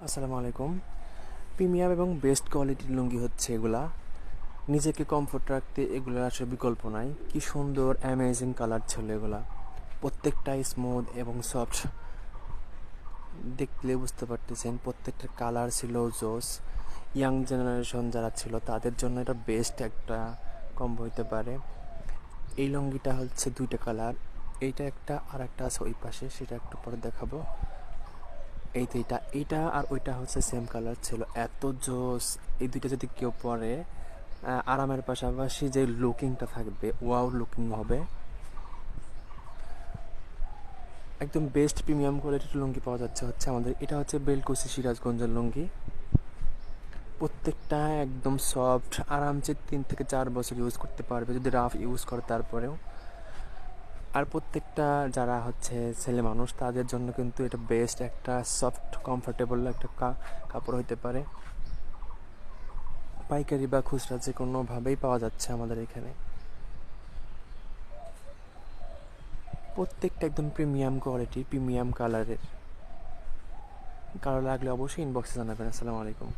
আসসালামু আলাইকুম। প্রিমিয়াম এবং বেস্ট কোয়ালিটির লুঙ্গি হচ্ছে এগুলা। নিজেকে কমফোর্ট রাখতে এগুলোর আসলে বিকল্প নাই। কি সুন্দর অ্যামেজিং কালার ছিল এগুলা, প্রত্যেকটাই স্মুথ এবং সফট। দেখলে বুঝতে পারতেছেন প্রত্যেকটার কালার ছিল জোস। ইয়াং জেনারেশন যারা ছিল তাদের জন্য এটা বেস্ট একটা কম্বো হতে পারে। এই লুঙ্গিটা হচ্ছে দুইটা কালার, এইটা একটা আর একটা আছে ওই পাশে, সেটা একটু পরে দেখাবো। এই তো এইটা আর ওইটা হচ্ছে সেম কালার ছিল, এত জোস। এই দুইটা যদি কেউ পরে আরামের পাশাপাশি যে লুকিংটা থাকবে, ওয়াও লুকিং হবে। একদম বেস্ট প্রিমিয়াম কোয়ালিটির লুঙ্গি পাওয়া যাচ্ছে হচ্ছে আমাদের। এটা হচ্ছে বেলকুচি সিরাজগঞ্জের লুঙ্গি। প্রত্যেকটা একদম সফট, আরামসে 3 থেকে 4 বছর ইউজ করতে পারবে যদি রাফ ইউজ করে তারপরেও। আর প্রত্যেকটা যারা হচ্ছে ছেলে মানুষ তাদের জন্য কিন্তু এটা বেস্ট একটা সফট কমফোর্টেবল একটা কাপড় হতে পারে। পাইকারি বা খুচরা যে কোনোভাবেই পাওয়া যাচ্ছে আমাদের এখানে। প্রত্যেকটা একদম প্রিমিয়াম কোয়ালিটি, প্রিমিয়াম কালারের। কালো লাগলে অবশ্যই ইনবক্সে জানাবেন। আসসালামু আলাইকুম।